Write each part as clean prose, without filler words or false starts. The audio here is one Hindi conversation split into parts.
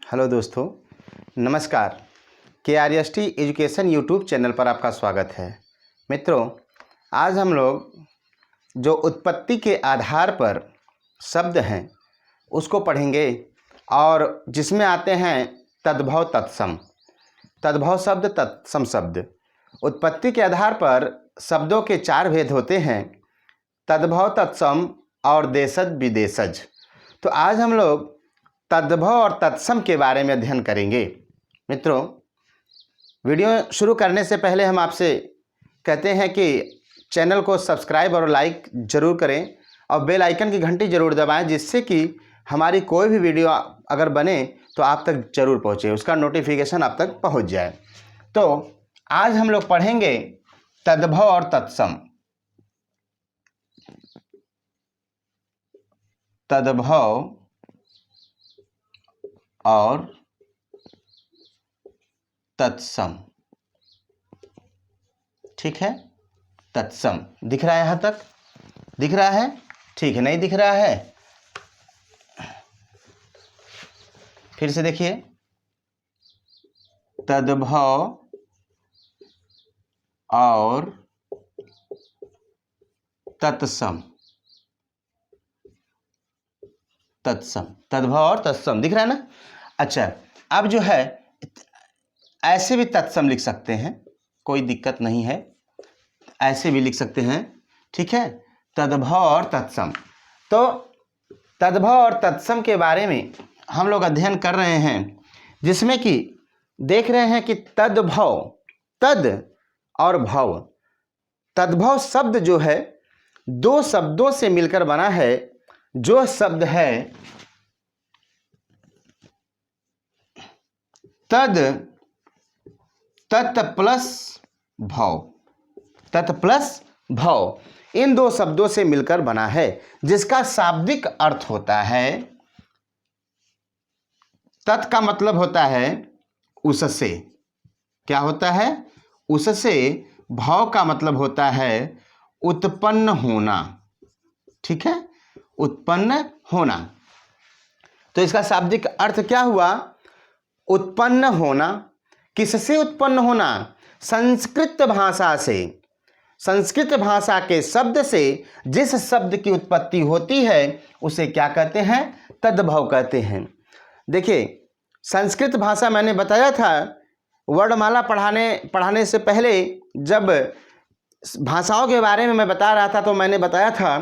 हेलो दोस्तों, नमस्कार। KRST एजुकेशन यूट्यूब चैनल पर आपका स्वागत है। मित्रों, आज हम लोग जो उत्पत्ति के आधार पर शब्द हैं उसको पढ़ेंगे और जिसमें आते हैं तद्भव तत्सम। तद्भव शब्द, तत्सम शब्द। उत्पत्ति के आधार पर शब्दों के 4 भेद होते हैं, तद्भव, तत्सम और देशज विदेशज। तो आज हम लोग तद्भव और तत्सम के बारे में अध्ययन करेंगे। मित्रों, वीडियो शुरू करने से पहले हम आपसे कहते हैं कि चैनल को सब्सक्राइब और लाइक ज़रूर करें और बेल आइकन की घंटी ज़रूर दबाएं, जिससे कि हमारी कोई भी वीडियो अगर बने तो आप तक ज़रूर पहुंचे, उसका नोटिफिकेशन आप तक पहुंच जाए। तो आज हम लोग पढ़ेंगे तद्भव और तत्सम। तद्भव और तत्सम, ठीक है। तत्सम दिख रहा है? यहाँ तक दिख रहा है? ठीक है। नहीं दिख रहा है? फिर से देखिए, तद्भव और तत्सम। तत्सम, तद्भव और तत्सम दिख रहा है ना? अच्छा, अब जो है ऐसे भी तत्सम लिख सकते हैं, कोई दिक्कत नहीं है, ऐसे भी लिख सकते हैं, ठीक है। तद्भव और तत्सम। तो तद्भव और तत्सम के बारे में हम लोग अध्ययन कर रहे हैं, जिसमें कि देख रहे हैं कि तद्भव, तद और भव। तद्भव शब्द जो है 2 शब्दों से मिलकर बना है। जो शब्द है तद, तत् प्लस भव, तत् प्लस भव, इन 2 शब्दों से मिलकर बना है, जिसका शाब्दिक अर्थ होता है, तत् का मतलब होता है उससे। क्या होता है? उससे। भव का मतलब होता है उत्पन्न होना, ठीक है, उत्पन्न होना। तो इसका शाब्दिक अर्थ क्या हुआ? उत्पन्न होना। किससे उत्पन्न होना? संस्कृत भाषा से। संस्कृत भाषा के शब्द से जिस शब्द की उत्पत्ति होती है उसे क्या कहते हैं? तद्भव कहते हैं। देखिए, संस्कृत भाषा मैंने बताया था, वर्णमाला पढ़ाने से पहले जब भाषाओं के बारे में मैं बता रहा था तो मैंने बताया था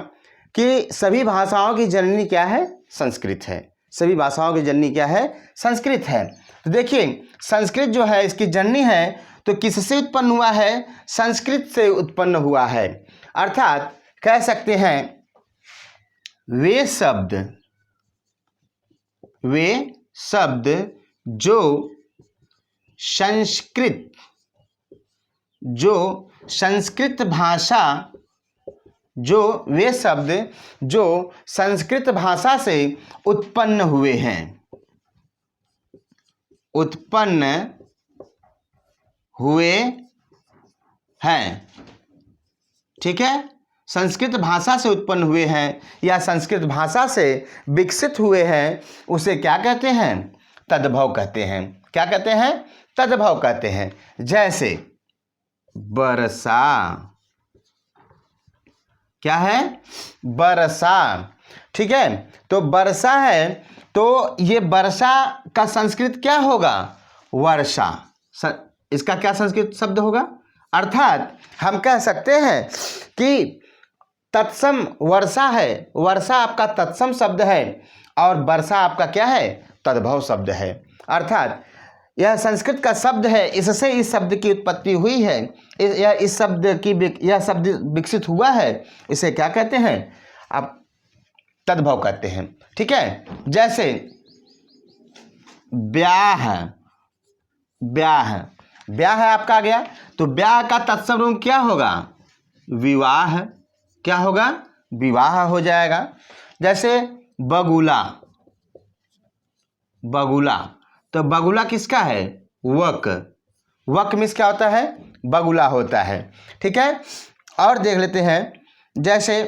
कि सभी भाषाओं की जननी क्या है? संस्कृत है। सभी भाषाओं की जननी क्या है? संस्कृत है। तो देखिए, संस्कृत जो है इसकी जननी है, तो किससे उत्पन्न हुआ है? संस्कृत से उत्पन्न हुआ है। अर्थात कह सकते हैं वे शब्द वे शब्द जो संस्कृत भाषा से उत्पन्न हुए हैं, उत्पन्न हुए हैं, ठीक है। संस्कृत भाषा से उत्पन्न हुए हैं या संस्कृत भाषा से विकसित हुए हैं, उसे क्या कहते हैं? तद्भव कहते हैं। क्या कहते हैं? तद्भव कहते हैं। जैसे वर्षा, क्या है? वर्षा, ठीक है। तो वर्षा है, तो ये वर्षा का संस्कृत क्या होगा? वर्षा। इसका क्या संस्कृत शब्द होगा? अर्थात हम कह सकते हैं कि तत्सम वर्षा है, वर्षा आपका तत्सम शब्द है और वर्षा आपका क्या है? तद्भव शब्द है। अर्थात यह संस्कृत का शब्द है, इससे इस शब्द की उत्पत्ति हुई है, यह शब्द विकसित हुआ है, इसे क्या कहते हैं? आप तद्भव कहते हैं, ठीक है। जैसे ब्याह, ब्याह आपका आ गया, तो ब्याह का तत्सम रूप क्या होगा? विवाह। क्या होगा? विवाह हो जाएगा। जैसे बगुला, तो बगुला किसका है? वक मीन्स क्या होता है? बगुला होता है, ठीक है। और देख लेते हैं, जैसे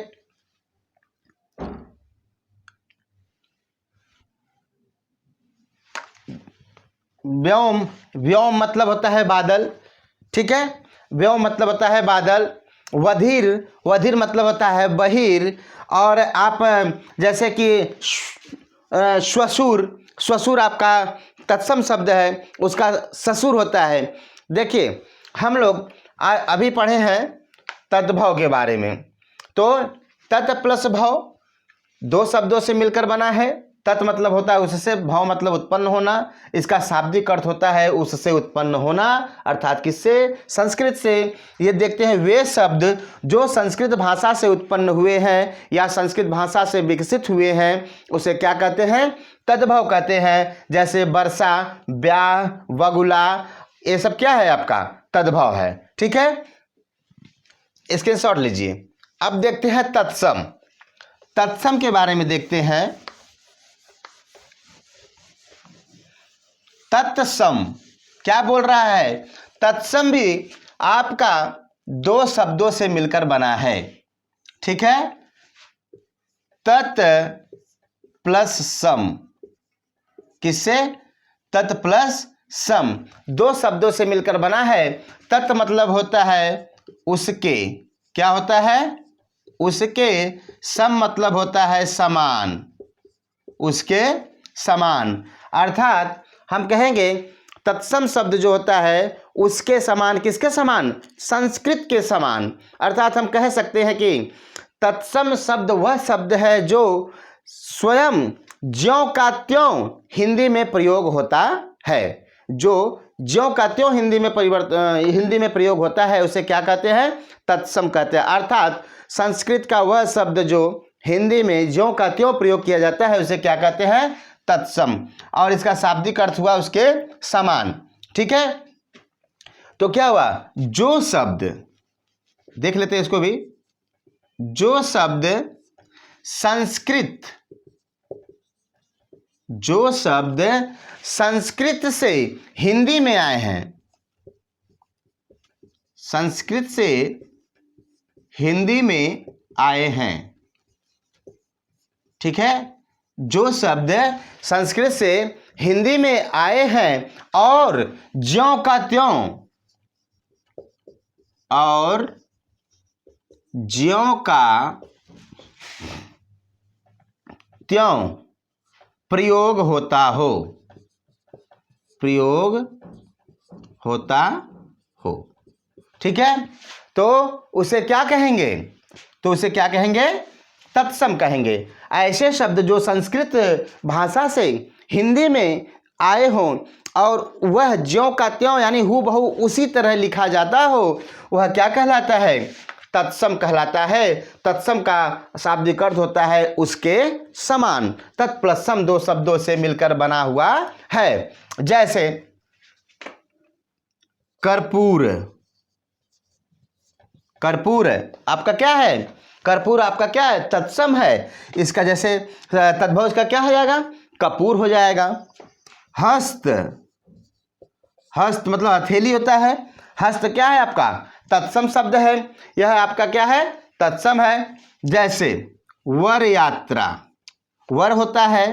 व्योम, व्योम मतलब होता है बादल, ठीक है, व्योम मतलब होता है बादल। वधिर, वधिर मतलब होता है बहिर। और आप जैसे कि श्वशुर, श्वशुर आपका तत्सम शब्द है, उसका ससुर होता है। देखिए हम लोग अभी पढ़े हैं तद्भव के बारे में। तो तत् प्लस भव दो शब्दों से मिलकर बना है। तत् मतलब होता है उससे, भव मतलब उत्पन्न होना। इसका शाब्दिक अर्थ होता है उससे उत्पन्न होना, अर्थात किससे? संस्कृत से। ये देखते हैं वे शब्द जो संस्कृत भाषा से उत्पन्न हुए हैं या संस्कृत भाषा से विकसित हुए हैं, उसे क्या कहते हैं? तद्भव कहते हैं। जैसे वर्षा, ब्याह, बगुला, ये सब क्या है? आपका तद्भव है। ठीक है, स्क्रीनशॉट लीजिए। अब देखते हैं तत्सम। तत्सम के बारे में देखते हैं। तत्सम क्या बोल रहा है? तत्सम भी आपका दो शब्दों से मिलकर बना है। ठीक है, तत् प्लस सम। किससे? तत् प्लस सम, दो शब्दों से मिलकर बना है। तत् मतलब होता है उसके, क्या होता है? उसके। सम मतलब होता है समान, उसके समान। अर्थात हम कहेंगे तत्सम शब्द जो होता है उसके समान। किसके समान? संस्कृत के समान। अर्थात हम कह सकते हैं कि तत्सम शब्द वह शब्द है जो स्वयं ज्यों का त्यों हिंदी में प्रयोग होता है। जो ज्यों का त्यों हिंदी में प्रयोग होता है उसे क्या कहते हैं? तत्सम कहते हैं। अर्थात संस्कृत का वह शब्द जो हिंदी में ज्यों का त्यों प्रयोग किया जाता है उसे क्या कहते हैं? तत्सम। और इसका शाब्दिक अर्थ हुआ उसके समान। ठीक है, तो क्या हुआ? जो शब्द, देख लेते हैं इसको भी, जो शब्द संस्कृत, जो शब्द संस्कृत से हिंदी में आए हैं, संस्कृत से हिंदी में आए हैं। ठीक है, जो शब्द संस्कृत से हिंदी में आए हैं और ज्यों का त्यों, और ज्यों का त्यों प्रयोग होता हो, प्रयोग होता हो। ठीक है, तो उसे क्या कहेंगे? तो उसे क्या कहेंगे? तत्सम कहेंगे। ऐसे शब्द जो संस्कृत भाषा से हिंदी में आए हों और वह ज्यों का त्यों यानी हूबहू उसी तरह लिखा जाता हो, वह क्या कहलाता है? तत्सम कहलाता है। तत्सम का शाब्दिक अर्थ होता है उसके समान। तत् प्लस सम दो शब्दों से मिलकर बना हुआ है। जैसे कर्पूर, कर्पूर आपका क्या है? कर्पूर आपका क्या है? तत्सम है। इसका जैसे तद्भव इसका क्या हो जाएगा? कपूर हो जाएगा। हस्त, हस्त मतलब हथेली होता है। हस्त क्या है आपका? तत्सम शब्द है। यह आपका क्या है? तत्सम है। जैसे वर यात्रा, वर होता है,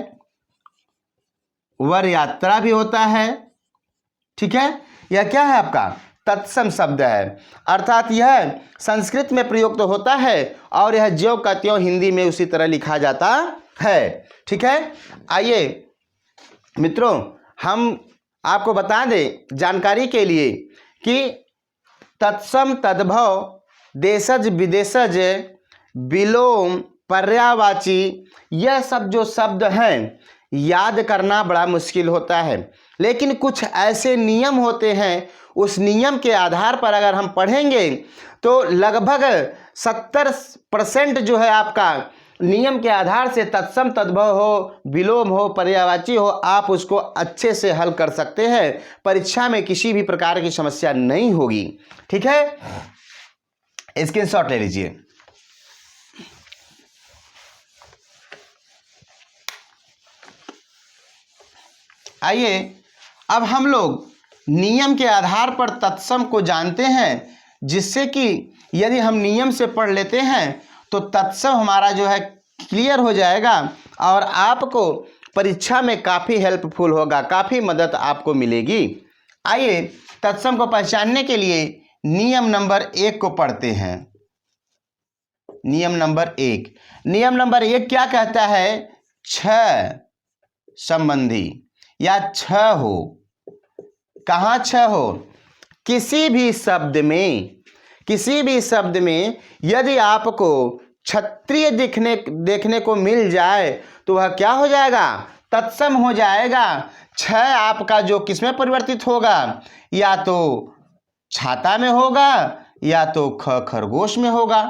वर यात्रा भी होता है। ठीक है, यह क्या है आपका? तत्सम शब्द है। अर्थात यह संस्कृत में प्रयोग तो होता है और यह ज्यों का त्यों हिंदी में उसी तरह लिखा जाता है। ठीक है, आइए मित्रों हम आपको बता दें जानकारी के लिए कि तत्सम, तद्भव, देशज, विदेशज, विलोम, पर्यायवाची, यह सब जो शब्द हैं याद करना बड़ा मुश्किल होता है। लेकिन कुछ ऐसे नियम होते हैं, उस नियम के आधार पर अगर हम पढ़ेंगे तो लगभग 70% जो है आपका नियम के आधार से तत्सम, तद्भव हो, विलोम हो, पर्यायवाची हो, आप उसको अच्छे से हल कर सकते हैं। परीक्षा में किसी भी प्रकार की समस्या नहीं होगी। ठीक है, स्क्रीनशॉट ले लीजिए। आइए अब हम लोग नियम के आधार पर तत्सम को जानते हैं, जिससे कि यदि हम नियम से पढ़ लेते हैं तो तत्सम हमारा जो है क्लियर हो जाएगा और आपको परीक्षा में काफ़ी हेल्पफुल होगा, काफ़ी मदद आपको मिलेगी। आइए तत्सम को पहचानने के लिए नियम नंबर 1 को पढ़ते हैं। नियम नंबर 1, नियम नंबर 1 क्या कहता है? छ संबंधी या छ हो। कहाँ छ हो? किसी भी शब्द में यदि आपको क्षत्रिय देखने को मिल जाए तो वह क्या हो जाएगा? तत्सम हो जाएगा। छ आपका जो किसमें परिवर्तित होगा? या तो छाता में होगा या तो खरगोश में होगा।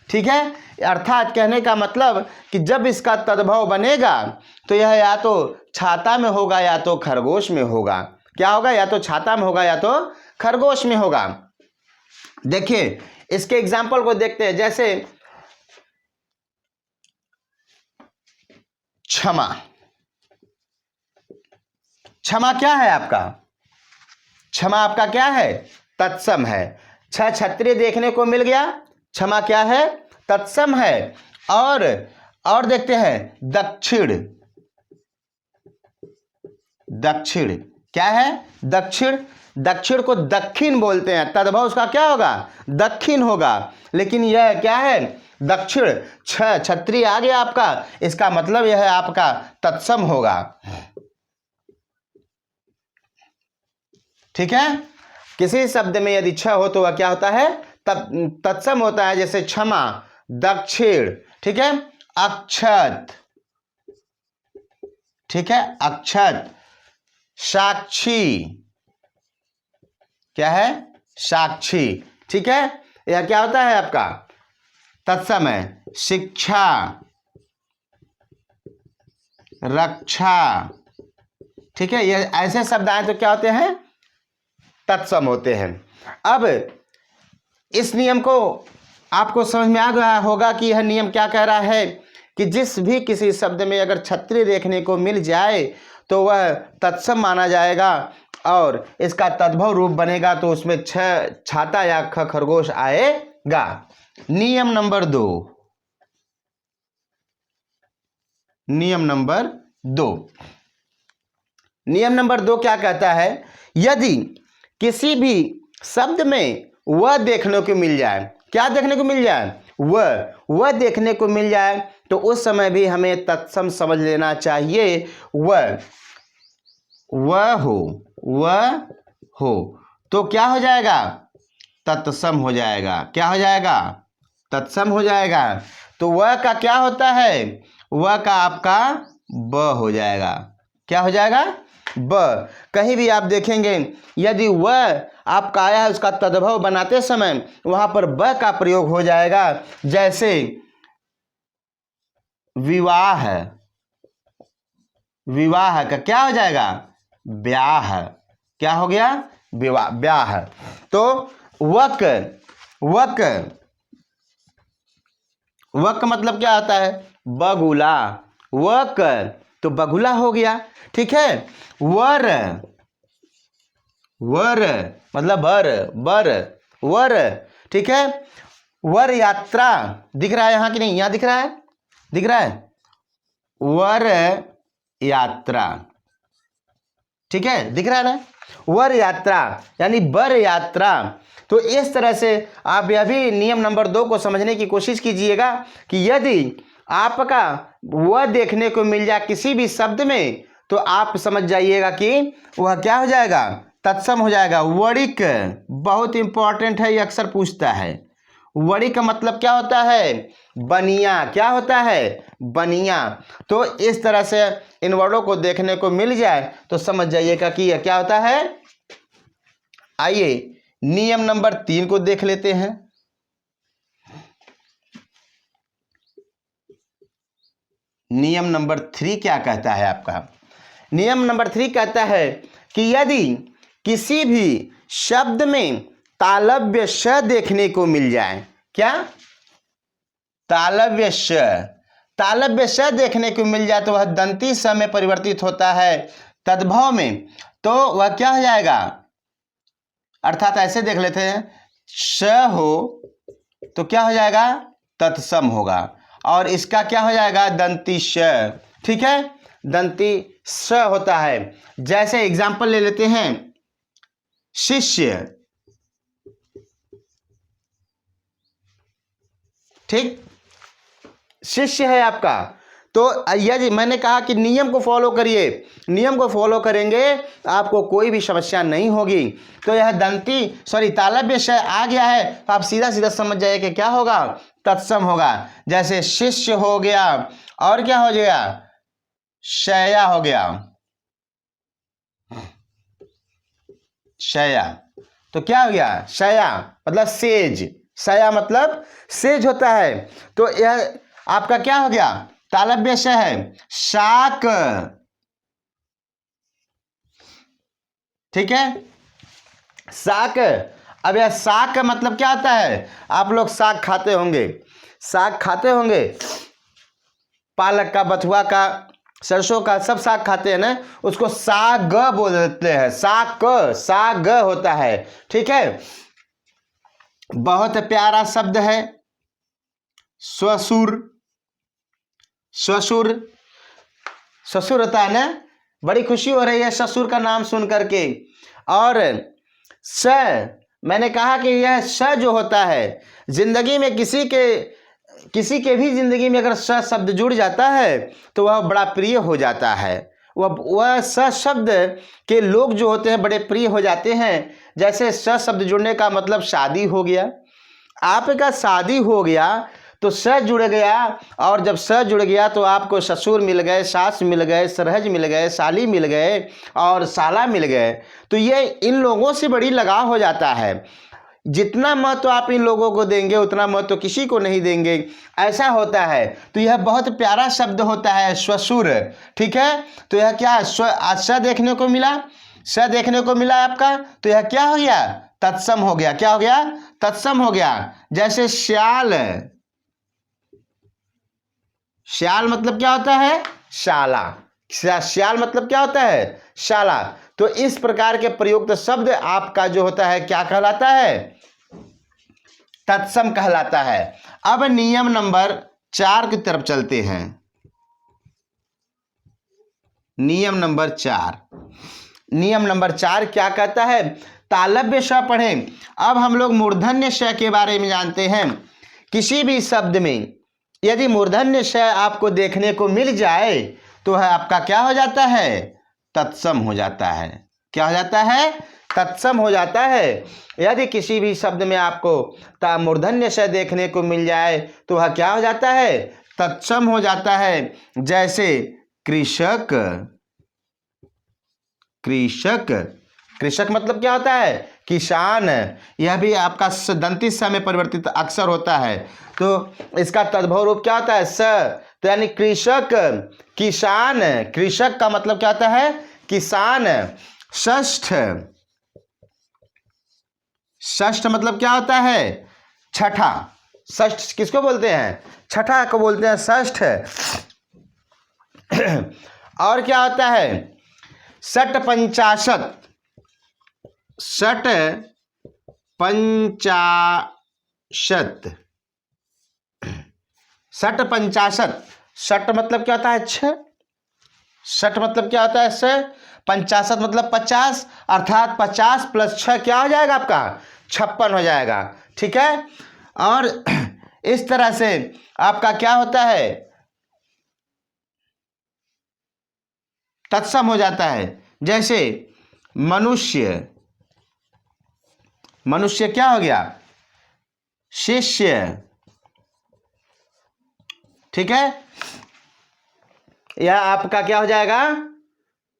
ठीक है, अर्थात कहने का मतलब कि जब इसका तद्भव बनेगा तो यह या तो छाता में होगा या तो खरगोश में होगा। क्या होगा? या तो छाता में होगा या तो खरगोश में होगा। देखिए इसके एग्जाम्पल को देखते हैं। जैसे क्षमा, क्षमा क्या है आपका? क्षमा आपका क्या है? तत्सम है। छ क्षत्रिय देखने को मिल गया, क्षमा क्या है? तत्सम है। और देखते हैं दक्षिण, दक्षिण क्या है? दक्षिण, दक्षिण को दक्षिण बोलते हैं, तद्भव उसका क्या होगा? दक्षिण होगा। लेकिन यह क्या है? दक्षिण। क्षत्रिय आ गया आपका, इसका मतलब यह है आपका तत्सम होगा। ठीक है, किसी शब्द में यदि छ हो तो वह क्या होता है? तत्सम होता है। जैसे क्षमा, दक्षिण। ठीक है, अक्षत, ठीक है, अक्षत। साक्षी क्या है? साक्षी। ठीक है, यह क्या होता है आपका? तत्सम है। शिक्षा, रक्षा। ठीक है, ये ऐसे शब्द आए तो क्या होते हैं? तत्सम होते हैं। अब इस नियम को आपको समझ में आ गया होगा कि यह नियम क्या कह रहा है कि जिस भी किसी शब्द में अगर क्षत्रिय देखने को मिल जाए तो वह तत्सम माना जाएगा और इसका तद्भव रूप बनेगा तो उसमें छाता या खरगोश आएगा। नियम नंबर 2, नियम नंबर 2, नियम नंबर 2 क्या कहता है? यदि किसी भी शब्द में वह देखने को मिल जाए, क्या देखने को मिल जाए? वह देखने को मिल जाए तो उस समय भी हमें तत्सम समझ लेना चाहिए। वह हो तो क्या हो जाएगा? तत्सम हो जाएगा। क्या हो जाएगा? तत्सम हो जाएगा। तो वह का क्या होता है? वह का आपका ब हो जाएगा। क्या हो जाएगा? ब। कहीं भी आप देखेंगे यदि वह आपका आया है उसका तद्भव बनाते समय वहां पर ब का प्रयोग हो जाएगा। जैसे विवाह, विवाह का क्या हो जाएगा? ब्याह। क्या हो गया? विवाह, ब्याह। तो वक, वक मतलब क्या आता है? बगुला। वक तो बगुला हो गया। ठीक है, वर मतलब वर। ठीक है, वर यात्रा दिख रहा है यहाँ कि नहीं? यहाँ दिख रहा है, दिख रहा है, वर यात्रा। ठीक है, दिख रहा है ना? वर यात्रा यानी बर यात्रा। तो इस तरह से आप यह भी नियम नंबर 2 को समझने की कोशिश कीजिएगा कि यदि आपका वह देखने को मिल जाए किसी भी शब्द में तो आप समझ जाइएगा कि वह क्या हो जाएगा? तत्सम हो जाएगा। वणिक बहुत इंपॉर्टेंट है, ये अक्सर पूछता है। वणिक का मतलब क्या होता है? बनिया। क्या होता है? बनिया। तो इस तरह से इन वर्डों को देखने को मिल जाए तो समझ जाइएगा कि यह क्या होता है। आइए नियम नंबर 3 को देख लेते हैं। नियम नंबर 3 क्या कहता है आपका? नियम नंबर 3 कहता है कि यदि किसी भी शब्द में तालव्य श देखने को मिल जाए, क्या? तालव्य श, तालव्य श देखने को मिल जाए तो वह दंती स में परिवर्तित होता है तद्भव में, तो वह क्या हो जाएगा? अर्थात ऐसे देख लेते हैं, श हो तो क्या हो जाएगा? तत्सम होगा और इसका क्या हो जाएगा? दंती श। ठीक है, दंती स होता है। जैसे एग्जाम्पल ले लेते हैं, शिष्य, ठीक, शिष्य है आपका। तो यदि मैंने कहा कि नियम को फॉलो करिए, नियम को फॉलो करेंगे आपको कोई भी समस्या नहीं होगी। तो यह दंती तालव्य श आ गया है तो आप सीधा सीधा समझ जाइए कि क्या होगा, तत्सम होगा। जैसे शिष्य हो गया, और क्या हो गया, शया हो गया, शया। तो क्या हो गया, शया मतलब सेज, शया मतलब सेज होता है। तो यह आपका क्या हो गया, तालव्य श है, शाक, ठीक है, शाक। अब यह शाक का मतलब क्या होता है, आप लोग साग खाते होंगे, साग खाते होंगे, पालक का, बथुआ का, सरसों का, सब साग खाते हैं ना, उसको साग बोल देते हैं, साग होता है, ठीक है। बहुत प्यारा शब्द है ससुर, ससुर, ससुर होता है ना, बड़ी खुशी हो रही है ससुर का नाम सुन करके। और स, मैंने कहा कि यह स जो होता है, जिंदगी में किसी के भी जिंदगी में अगर स शब्द जुड़ जाता है तो वह बड़ा प्रिय हो जाता है। वह स शब्द के लोग जो होते हैं बड़े प्रिय हो जाते हैं। जैसे स शब्द जुड़ने का मतलब शादी हो गया, आपका शादी हो गया तो स जुड़ गया, और जब स जुड़ गया तो आपको ससुर मिल गए, सास मिल गए, सरहज मिल गए, साली मिल गए और साला मिल गए। तो ये इन लोगों से बड़ी लगाव हो जाता है। जितना महत्व आप इन लोगों को देंगे उतना महत्व किसी को नहीं देंगे, ऐसा होता है। तो यह बहुत प्यारा शब्द होता है ससुर, ठीक है। तो यह क्या है, स देखने को मिला, स देखने को मिला आपका, तो यह क्या हो गया, तत्सम हो गया। क्या हो गया, तत्सम हो गया। जैसे श्याल, श्याल मतलब क्या होता है, शाला, श्याल मतलब क्या होता है, शाला। तो इस प्रकार के प्रयुक्त शब्द आपका जो होता है क्या कहलाता है, तत्सम कहलाता है। अब नियम नंबर 4 की तरफ चलते हैं। नियम नंबर 4, नियम नंबर 4 क्या कहता है, तालव्य श पढ़ें। अब हम लोग मूर्धन्य श के बारे में जानते हैं। किसी भी शब्द में यदि मूर्धन्य श आपको देखने को मिल जाए तो है आपका क्या हो जाता है, तत्सम हो जाता है। क्या हो जाता है, तत्सम हो जाता है। यदि किसी भी शब्द में आपको मूर्धन्य श देखने को मिल जाए तो वह क्या हो जाता है, तत्सम हो जाता है। जैसे कृषक, कृषक, कृषक मतलब क्या होता है, किसान। यह भी आपका दंती स में परिवर्तित अक्षर होता है। तो इसका तद्भव रूप क्या होता है, स। तो यानी कृषक, किसान, कृषक का मतलब क्या होता है, किसान। षष्ठ, षष्ठ मतलब क्या होता है, छठा। षष्ठ किसको बोलते हैं, छठा को बोलते हैं षष्ठ। और क्या होता है, षट पंचाशत, षट पंचाशत, षट पंचाशत। षट मतलब क्या होता है, छः। षट मतलब क्या होता है, छः। पंचाशत मतलब 50, अर्थात 50 + 6 क्या हो जाएगा आपका, 56 हो जाएगा, ठीक है। और इस तरह से आपका क्या होता है, तत्सम हो जाता है। जैसे मनुष्य, मनुष्य क्या हो गया, शिष्य, ठीक है। यह आपका क्या हो जाएगा,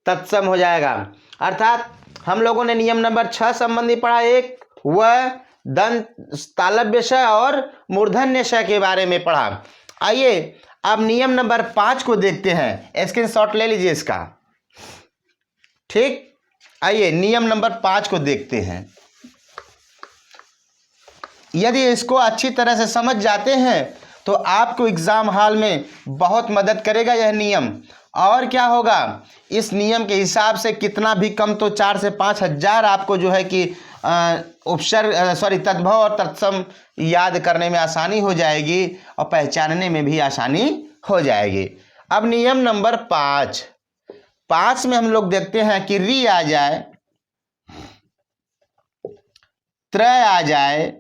तत्सम हो जाएगा। अर्थात हम लोगों ने नियम नंबर 6 संबंधी पढ़ा, एक वह दंत तालव्य श और मूर्धन्य श के बारे में पढ़ा। आइए अब नियम नंबर 5 को देखते हैं, स्क्रीनशॉट ले लीजिए इसका, ठीक। आइए नियम नंबर 5 को देखते हैं। यदि इसको अच्छी तरह से समझ जाते हैं तो आपको एग्जाम हॉल में बहुत मदद करेगा यह नियम। और क्या होगा, इस नियम के हिसाब से कितना भी कम तो 4 से 5 हज़ार आपको जो है कि उपसर्ग तद्भव और तत्सम याद करने में आसानी हो जाएगी और पहचानने में भी आसानी हो जाएगी। अब नियम नंबर 5, 5 में हम लोग देखते हैं कि री आ जाए, त्रय आ जाए,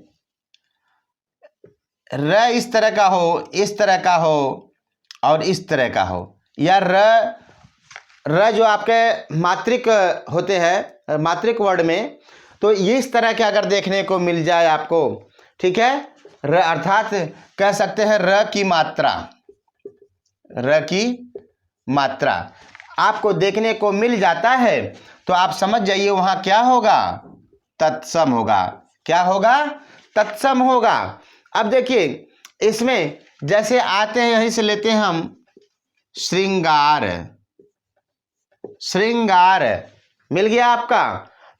र इस तरह का हो, इस तरह का हो और इस तरह का हो, या र जो आपके मात्रिक होते हैं मात्रिक वर्ड में, तो इस तरह के अगर देखने को मिल जाए आपको, ठीक है, र अर्थात कह सकते हैं र की मात्रा, र की मात्रा आपको देखने को मिल जाता है, तो आप समझ जाइए वहां क्या होगा, तत्सम होगा। क्या होगा? तत्सम होगा। अब देखिए इसमें जैसे आते हैं, यहीं से लेते हैं हम, श्रृंगार, श्रृंगार मिल गया आपका,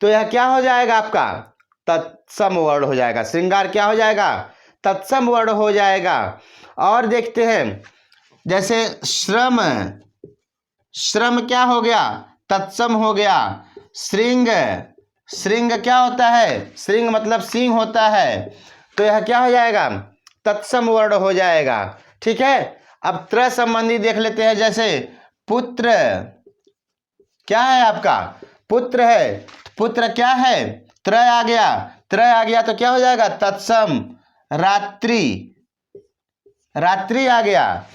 तो यह क्या हो जाएगा आपका, तत्सम वर्ण हो जाएगा। श्रृंगार क्या हो जाएगा, तत्सम वर्ण हो जाएगा। और देखते हैं जैसे श्रम, श्रम क्या हो गया, तत्सम हो गया। श्रृंग, श्रृंग क्या होता है, श्रृंग मतलब सिंह होता है, तो यह क्या हो जाएगा, तत्सम वर्ण हो जाएगा। ठीक है, अब त्र संबंधी देख लेते हैं, जैसे पुत्र क्या है आपका, पुत्र है, पुत्र क्या है, त्रय आ गया, त्रय आ गया तो क्या हो जाएगा, तत्सम। रात्रि, रात्रि आ गया,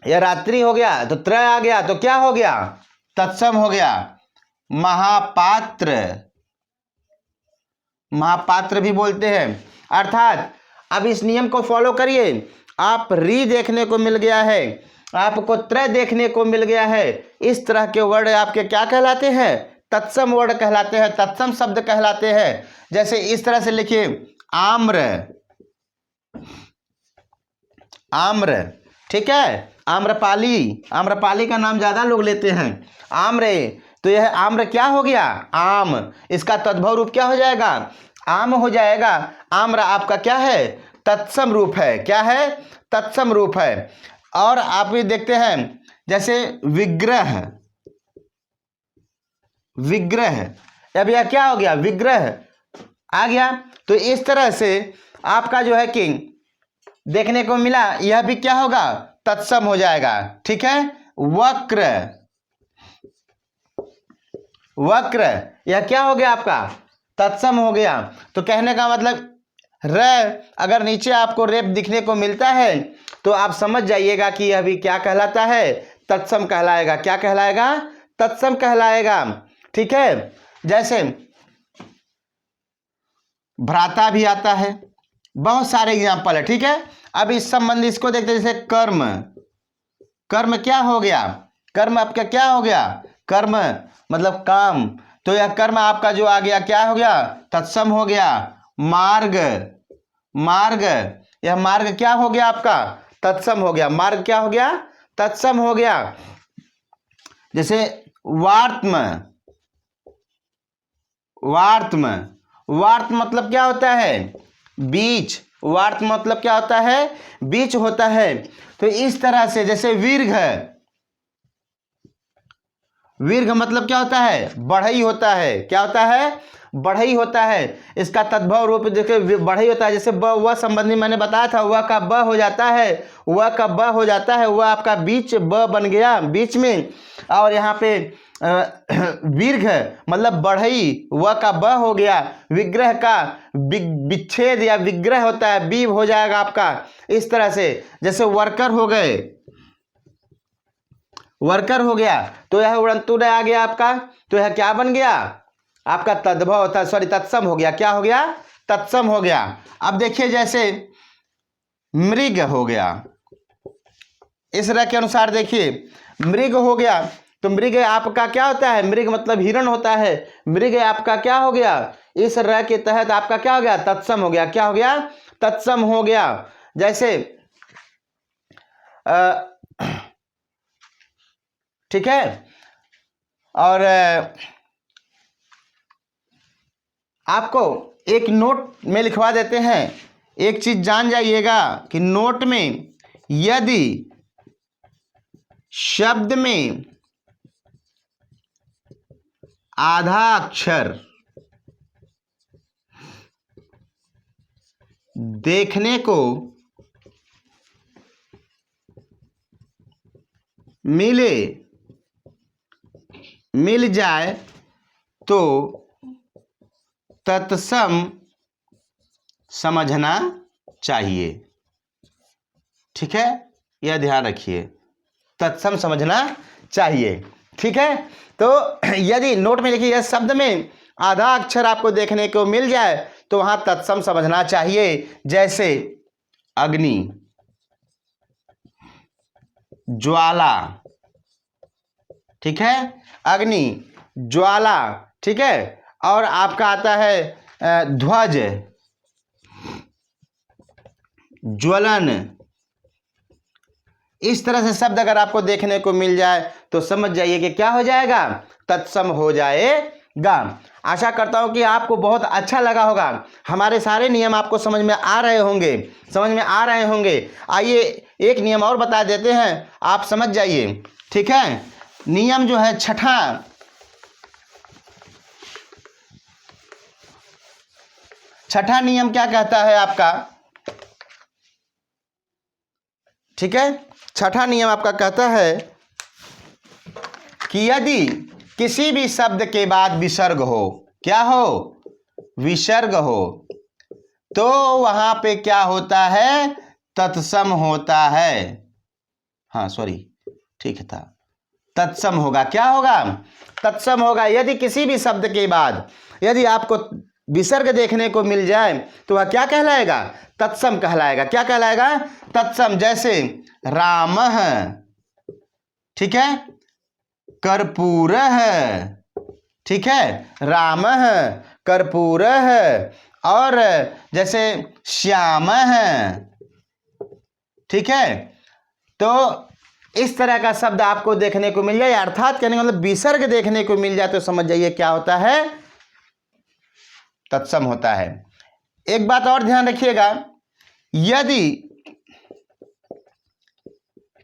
या रात्रि हो गया तो त्रय आ गया तो क्या हो गया, तत्सम हो गया। महापात्र, महापात्र भी बोलते हैं। अर्थात अब इस नियम को फॉलो करिए, आप री देखने को मिल गया है, आपको त्रय देखने को मिल गया है, इस तरह के वर्ड आपके क्या कहलाते हैं, तत्सम वर्ड कहलाते हैं, तत्सम शब्द कहलाते हैं। जैसे इस तरह से लिखिए, आम्र, आम्र, ठीक है, आम्रपाली, आम्रपाली का नाम ज्यादा लोग लेते हैं, आम्र, तो यह आम्र क्या हो गया, आम, इसका तद्भव रूप क्या हो जाएगा, आम हो जाएगा। आम्र आपका क्या है, तत्सम रूप है, क्या है, तत्सम रूप है। और आप भी देखते हैं जैसे विग्रह, विग्रह, अब यह क्या हो गया, विग्रह आ गया, तो इस तरह से आपका जो है कि देखने को मिला, यह भी क्या होगा, तत्सम हो जाएगा। ठीक है, वक्र, वक्र, यह क्या हो गया आपका, तत्सम हो गया। तो कहने का मतलब र अगर नीचे आपको रेप दिखने को मिलता है तो आप समझ जाइएगा कि यह भी क्या कहलाता है, तत्सम कहलाएगा। क्या कहलाएगा, तत्सम कहलाएगा। ठीक है, जैसे भ्राता भी आता है, बहुत सारे एग्जाम्पल है। ठीक है, अब इस संबंधी इसको देखते हैं, जैसे कर्म, कर्म क्या हो गया, कर्म आपका क्या हो गया, कर्म मतलब काम, तो यह कर्म आपका जो आ गया क्या हो गया, तत्सम हो गया। मार्ग, मार्ग, यह मार्ग क्या हो गया आपका, तत्सम हो गया। मार्ग क्या हो गया, तत्सम हो गया। जैसे वार्त्म, वार्त्म, वार्त मतलब क्या होता है, बीच, वार्त मतलब क्या होता है, बीच होता है। तो इस तरह से जैसे वीर्घ, वीर्घ मतलब क्या होता है, बढ़ई होता है, क्या होता है, बढ़ई होता है। इसका तद्भव रूप देखिए बढ़ई होता है, जैसे ब व संबंधी मैंने बताया था, वह का ब हो जाता है, वह का ब हो जाता है, वह आपका बीच ब बन गया बीच में। और यहाँ पे वीर्घ मतलब बढ़ई, वह का ब हो गया। विग्रह का विच्छेद या विग्रह होता है, बीव हो जाएगा आपका। इस तरह से जैसे वर्कर हो गए, वर्कर हो गया तो यह उड़ंतु आ गया आपका, तो यह क्या बन गया आपका, तद्भव होता है, सॉरी तत्सम हो गया। क्या हो गया, तत्सम हो गया। अब देखिए जैसे मृग हो गया, इस तरह के अनुसार देखिए मृग हो गया, तो मृग आपका क्या होता है, मृग मतलब हिरण होता है, मृग आपका क्या हो गया, इस र के तहत आपका क्या हो गया, तत्सम हो गया। क्या हो गया, तत्सम हो गया। जैसे ठीक है, और आपको एक नोट में लिखवा देते हैं, एक चीज जान जाइएगा कि नोट में यदि शब्द में आधा अक्षर देखने को मिले मिल जाए तो तत्सम समझना चाहिए। ठीक है, यह ध्यान रखिए, तत्सम समझना चाहिए। ठीक है, तो यदि नोट में लिखिए, इस शब्द में आधा अक्षर आपको देखने को मिल जाए तो वहां तत्सम समझना चाहिए। जैसे अग्नि, ज्वाला, ठीक है, अग्नि, ज्वाला, ठीक है, और आपका आता है ध्वज, ज्वलन। इस तरह से शब्द अगर आपको देखने को मिल जाए तो समझ जाइए कि क्या हो जाएगा, तत्सम हो जाएगा। आशा करता हूं कि आपको बहुत अच्छा लगा होगा, हमारे सारे नियम आपको समझ में आ रहे होंगे। आइए एक नियम और बता देते हैं, आप समझ जाइए। ठीक है, नियम जो है छठा नियम क्या कहता है आपका? ठीक है, छठा नियम आपका कहता है कि यदि किसी भी शब्द के बाद विसर्ग हो, क्या हो, विसर्ग हो, तो वहां पे क्या होता है, तत्सम होता है। हाँ सॉरी, ठीक था, तत्सम होगा। क्या होगा, तत्सम होगा। यदि किसी भी शब्द के बाद यदि आपको विसर्ग देखने को मिल जाए तो वह क्या कहलाएगा, तत्सम कहलाएगा। क्या कहलाएगा, तत्सम। जैसे रामः, ठीक है, कर्पूरः, ठीक है, रामः, कर्पूरः, और जैसे श्यामः, ठीक है। तो इस तरह का शब्द आपको देखने को मिल जाए, अर्थात कहने का मतलब विसर्ग देखने को मिल जाए तो समझ जाइए क्या होता है, तत्सम होता है। एक बात और ध्यान रखिएगा, यदि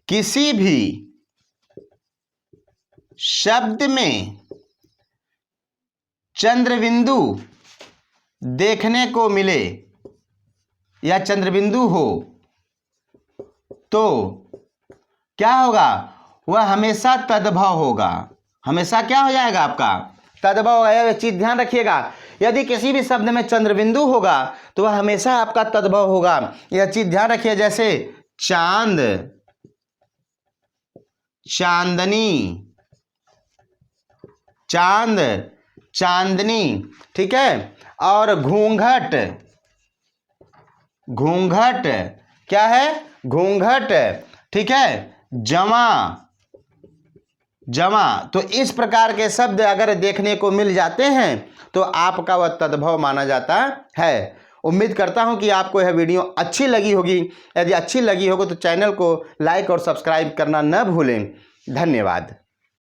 किसी भी शब्द में चंद्रबिंदु देखने को मिले या चंद्रबिंदु हो तो क्या होगा, वह हमेशा तद्भव होगा। हमेशा क्या हो जाएगा आपका, तद्भव होगा। यह चीज ध्यान रखिएगा, यदि किसी भी शब्द में चंद्रबिंदु होगा तो वह हमेशा आपका तद्भव होगा। यह चीज ध्यान रखिए। जैसे चांद, चांदनी, चांद, चांदनी, ठीक है, और घूंघट, घूंघट, क्या है, घूंघट, ठीक है, जमा, जमा। तो इस प्रकार के शब्द अगर देखने को मिल जाते हैं तो आपका वह तद्भव माना जाता है। उम्मीद करता हूं कि आपको यह वीडियो अच्छी लगी होगी। यदि अच्छी लगी होगी तो चैनल को लाइक और सब्सक्राइब करना न भूलें। धन्यवाद।